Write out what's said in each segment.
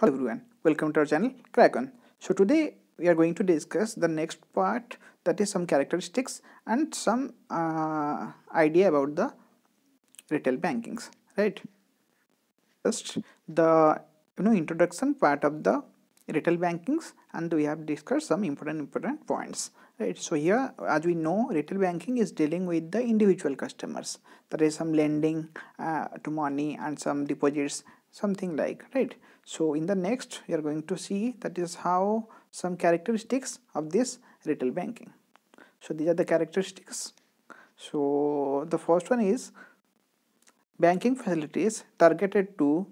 Hello everyone, welcome to our channel Crackon. So today we are going to discuss the next part, that is some characteristics and some idea about the retail bankings, right? Just the introduction part of the retail bankings, and we have discussed some important points, right? So here, as we know, retail banking is dealing with the individual customers. There is some lending to money and some deposits, something like, right? So in the next we are going to see that is how some characteristics of this retail banking. So these are the characteristics. So the first one is banking facilities targeted to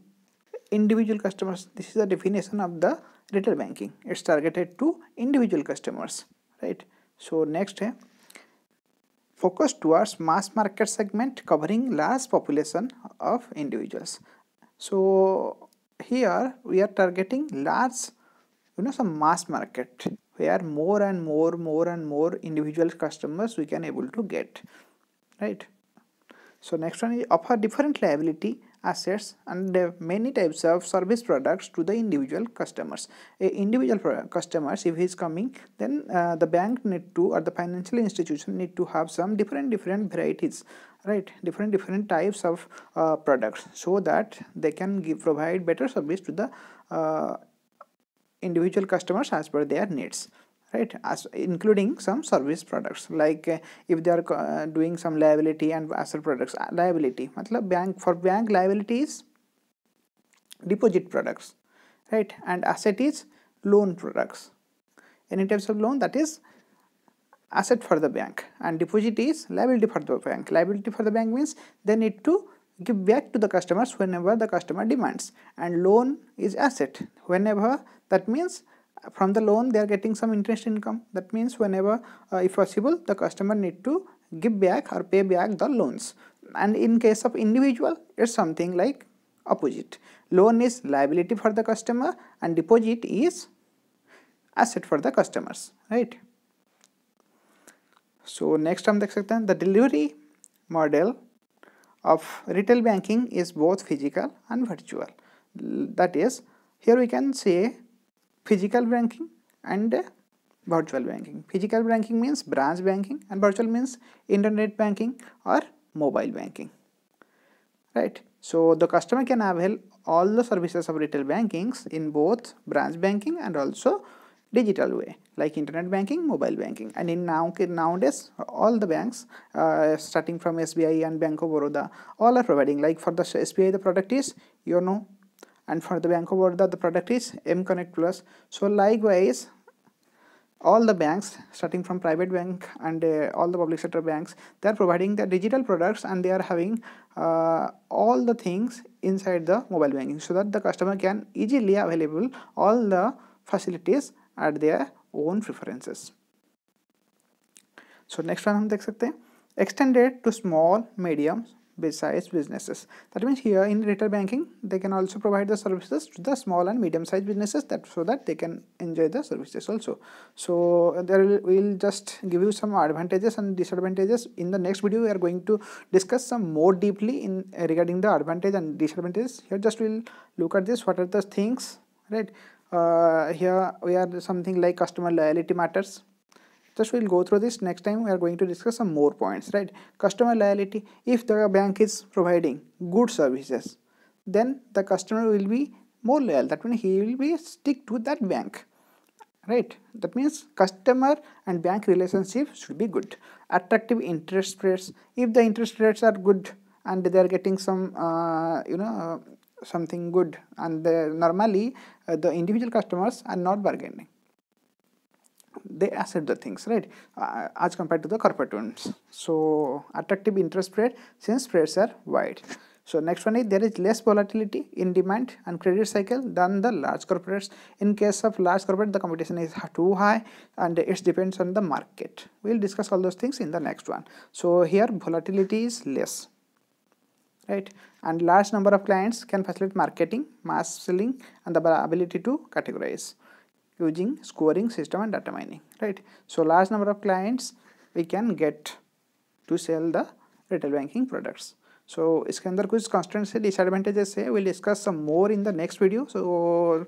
individual customers. This is the definition of the retail banking. It's targeted to individual customers, right? So next, focus towards mass market segment covering large population of individuals. So here we are targeting large, some mass market where more and more individual customers we can able to get, right? So next one is offer different liability assets and many types of service products to the individual customers. Individual customers, if he is coming, then the bank need to, or the financial institution need to have some different varieties, right? Different types of products, so that they can provide better service to the individual customers as per their needs, right? As including some service products, like if they are doing some liability and asset products. Liability matlab bank liabilities, deposit products, right? And asset is loan products. Any types of loan, that is asset for the bank, and deposit is liability for the bank. Liability for the bank means they need to give back to the customers whenever the customer demands, and loan is asset. Whenever, that means from the loan they are getting some interest income. That means whenever if possible, the customer need to give back or pay back the loans. And in case of individual, it's something like opposite. Loan is liability for the customer and deposit is asset for the customers, right? So next हम देख सकते हैं, the delivery model of retail banking is both physical and virtual. That is, here we can say physical banking and virtual banking. Physical banking means branch banking and virtual means internet banking or mobile banking, right? So the customer can avail all the services of retail bankings in both branch banking and also digital way, like internet banking, mobile banking. And in nowadays all the banks starting from SBI and Bank of Baroda, all are providing. Like for the SBI, the product is YONO, and for the Bank of Baroda, the product is M Connect Plus. So likewise, all the banks starting from private bank and all the public sector banks, they are providing the digital products, and they are having all the things inside the mobile banking, so that the customer can easily available all the facilities at their own preferences. So next one हम देख सकते हैं, extended to small medium size businesses. That means here in retail banking they can also provide the services to the small and medium sized businesses, that so that they can enjoy the services also. So there we'll just give you some advantages and disadvantages. In the next video we are going to discuss some more deeply in regarding the advantage and disadvantages. Here just we'll look at this, what are the things, right? Here we are something like customer loyalty matters. Just we'll go through this. Next time we are going to discuss some more points, right? Customer loyalty, if the bank is providing good services, then the customer will be more loyal. That means he will be stick to that bank, right? That means customer and bank relationship should be good. Attractive interest rates, if the interest rates are good and they are getting some something good, and normally the individual customers are not bargaining, they accept the things, right, as compared to the corporate ones. So attractive interest rate since spreads are wide. So next one is there is less volatility in demand and credit cycle than the large corporates. In case of large corporate, the competition is too high and it depends on the market. We'll discuss all those things in the next one. So here volatility is less, right? And large number of clients can facilitate marketing, mass selling, and the ability to categorize using scoring system and data mining, right? So large number of clients we can get to sell the retail banking products. सो इसके अंदर कुछ constraints है, disadvantages है, will discuss some more in the next video. So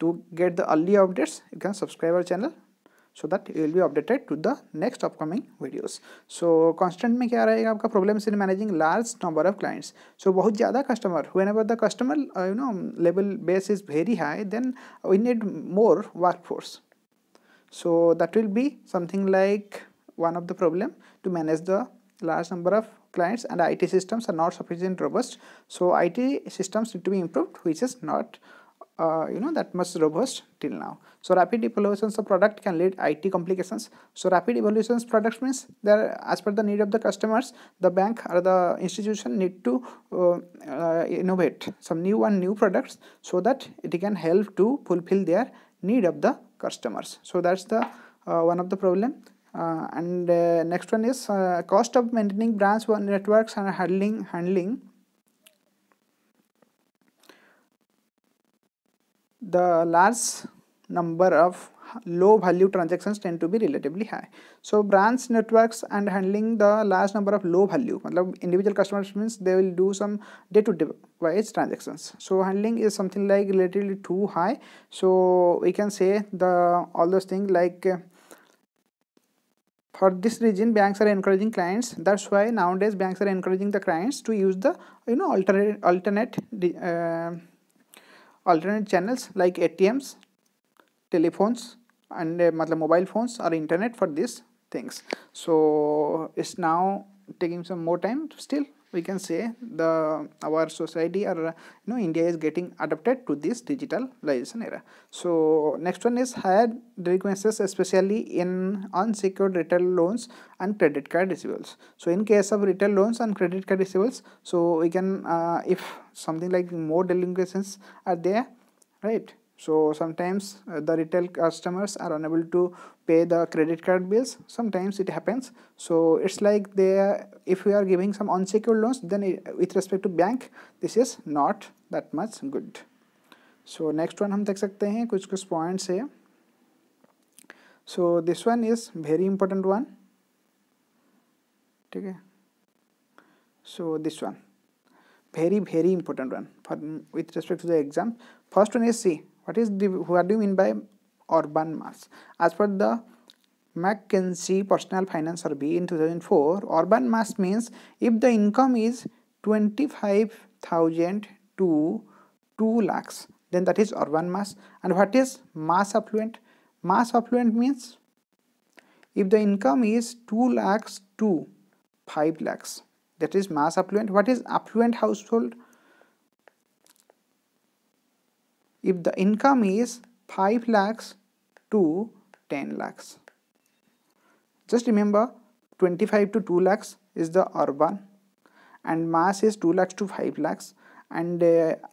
to get the early updates you can subscribe our channel so that you will be updated to the next upcoming videos. So constant में क्या रहेगा आपका, problems in managing large number of clients. So बहुत ज़्यादा customer, whenever the customer level base is very high, then we need more workforce. So that will be something like one of the problem to manage the large number of clients, and IT systems are not sufficient robust. So IT systems need to be improved, which is not that much robust till now. So rapid evolutions of product can lead IT complications. So rapid evolutions products means they're as per the need of the customers, the bank or the institution need to innovate some new products so that it can help to fulfill their need of the customers. So that's the one of the problem. And next one is cost of maintaining branch networks and handling the large number of low value transactions tend to be relatively high. So branch networks and handling the large number of low value, individual customers means they will do some day-to-day wise transactions. So handling is something like relatively too high. So we can say all those things like for this reason banks are encouraging clients. That's why nowadays banks are encouraging the clients to use the alternate channels like ATMs, telephones, and mobile phones or internet for these things. So it's now taking some more time. Still we can say our society or India is getting adapted to this digitalization era. So next one is higher delinquencies, especially in unsecured retail loans and credit card receivables. So in case of retail loans and credit card receivables, so we can if something like more delinquencies are there, right? So sometimes the retail customers are unable to pay the credit card bills. Sometimes it happens. So it's like if we are giving some unsecured loans, then with respect to bank, this is not that much good. So next one हम देख सकते हैं कुछ points है. So this one is very important one. ठीक है. So this one very important one with respect to the exam. First one is C. What do you mean by urban mass? As per the McKinsey Personal Finance Survey in 2004, urban mass means if the income is 25,000 to 2 lakhs, then that is urban mass. And what is mass affluent? Mass affluent means if the income is 2 lakhs to 5 lakhs, that is mass affluent. What is affluent household? If the income is 5 lakhs to 10 lakhs. Just remember 25 to 2 lakhs is the urban and mass is 2 lakhs to 5 lakhs, and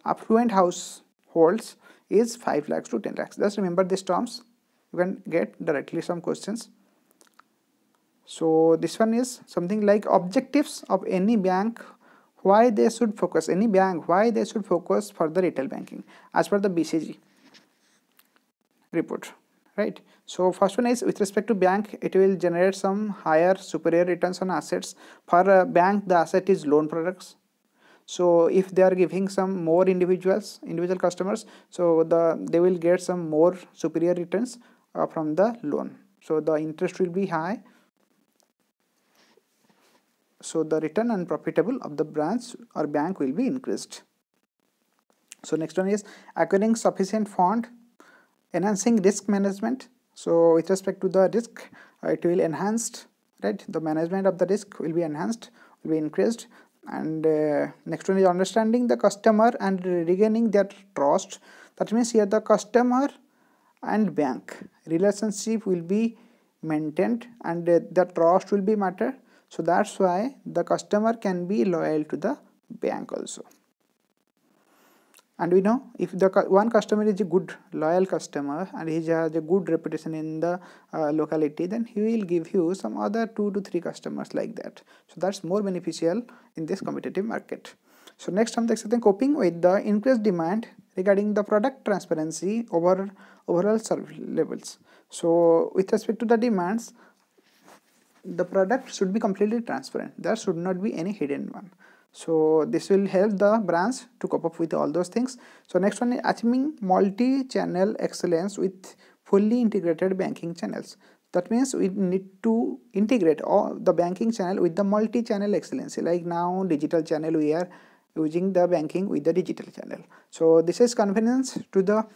affluent households is 5 lakhs to 10 lakhs. Just remember these terms. You can get directly some questions. So this one is something like objectives of any bank, why they should focus, for the retail banking as per the BCG report, right? So first one is with respect to bank, it will generate some higher superior returns on assets. For a bank, the asset is loan products. So if they are giving some more individual customers, so they will get some more superior returns from the loan. So the interest will be high. So the return and profitable of the branch or bank will be increased. So next one is acquiring sufficient fund, enhancing risk management. So with respect to the risk, it will enhanced, right? The management of the risk will be enhanced, will be increased. And next one is understanding the customer and regaining their trust. That means here the customer and bank relationship will be maintained and the trust will be matter. So that's why the customer can be loyal to the bank also. And we know if the one customer is a good loyal customer and he has a good reputation in the locality, then he will give you some other 2 to 3 customers like that. So that's more beneficial in this competitive market. So next हम देख सकते हैं coping with the increased demand regarding the product transparency over overall service levels. So with respect to the demands, the product should be completely transparent. There should not be any hidden one. So this will help the branch to cope up with all those things. So next one is achieving multi-channel excellence with fully integrated banking channels. That means we need to integrate all the banking channel with the multi-channel excellence. Like now digital channel, we are using the banking with the digital channel. So this is convenience to the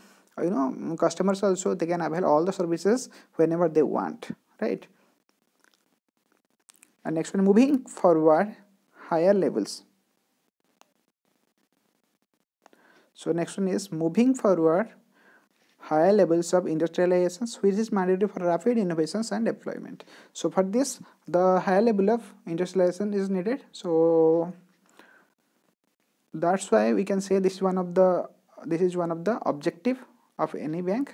customers also. They can avail all the services whenever they want, right? And next one, moving forward higher levels. So next one is moving forward higher levels of industrialization, which is mandatory for rapid innovations and deployment. So for this, the higher level of industrialization is needed. So that's why we can say this is one of the objective of any bank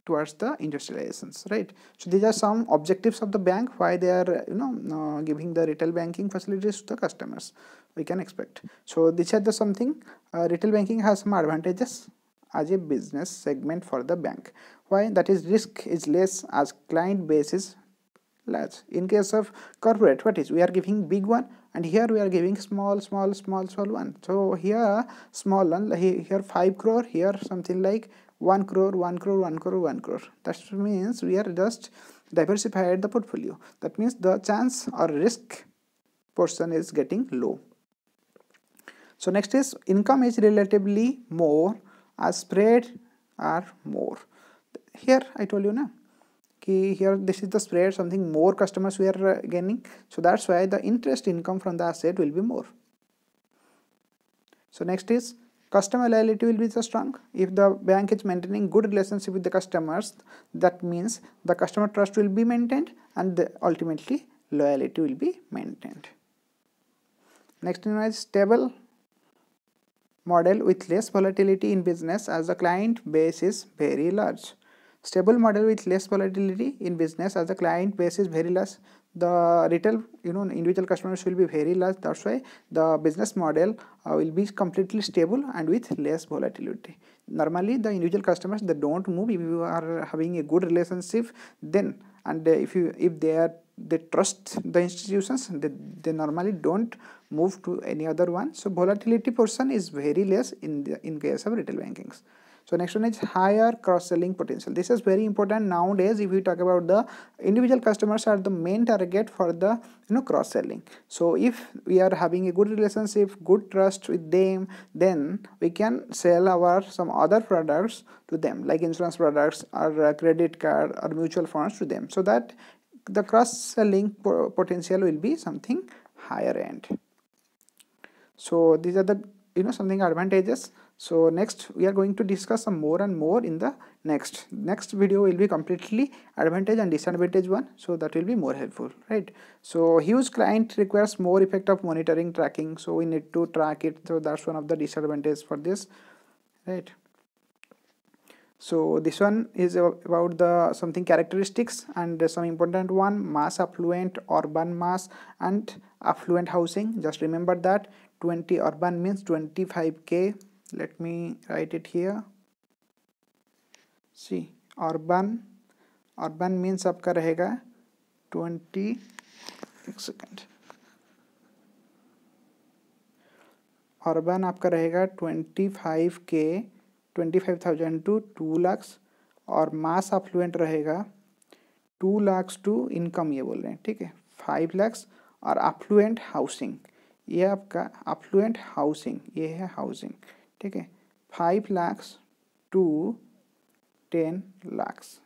towards the industrializations, right? So these are some objectives of the bank, why they are giving the retail banking facilities to the customers, we can expect. So these are the something retail banking has some advantages as a business segment for the bank. Why? That is, risk is less as client base is large. In case of corporate, what is, we are giving big one, and here we are giving small one. So here small one, here 5 crore, here something like 1 crore. That means we are just diversified the portfolio. That means the chance or risk portion is getting low. So next is income is relatively more as spread are more. Here I told you na, here this is the spread, something more customers we are gaining, so that's why the interest income from the asset will be more. So next is customer loyalty will be so strong. If the bank is maintaining good relationship with the customers, that means the customer trust will be maintained, and ultimately loyalty will be maintained. Next one is stable model with less volatility in business as the client base is very large. Stable model with less volatility in business as the client base is very large. The retail, individual customers will be very large. That's why the business model will be completely stable and with less volatility. Normally, the individual customers, they don't move. If you are having a good relationship, then, and if they trust the institutions, they normally don't move to any other one. So volatility portion is very less in case of retail bankings. So next one is higher cross-selling potential. This is very important nowadays. If we talk about the individual customers are the main target for the cross-selling. So if we are having a good relationship, good trust with them, then we can sell our some other products to them, like insurance products or credit card or mutual funds to them, so that the cross-selling potential will be something higher end. So these are the something advantages. So next we are going to discuss some more and more in the next video will be completely advantage and disadvantage one, so that will be more helpful, right? So huge client requires more effective monitoring, tracking, so we need to track it, so that's one of the disadvantages for this, right? So this one is about the something characteristics and some important one: mass affluent, urban mass, and affluent housing. Just remember that 20 urban means 25k. Let me write it here. See, urban means आपका रहेगा 20, एक second, urban आपका रहेगा 25k, 25,000 to 2 lakhs, और mass affluent रहेगा 2 lakhs to income, ये बोल रहे हैं, ठीक है, 5 lakhs, और affluent housing, ये आपका affluent housing, ये है housing, ठीक है, 5 lakhs to 10 lakhs.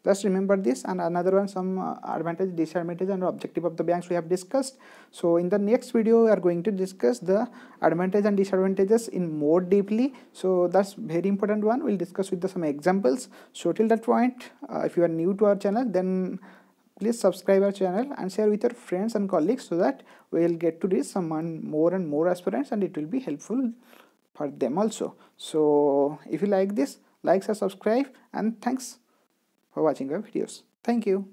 Just remember this, and another one, some advantage, disadvantage, and objective of the banks we have discussed. So in the next video we are going to discuss the advantage and disadvantages in more deeply. So that's very important one. We'll discuss with some examples. So till that point, if you are new to our channel, then please subscribe our channel and share with your friends and colleagues, so that we will get to reach some more and more aspirants, and it will be helpful for them also. So if you like this, like and subscribe, and thanks for watching our videos. Thank you.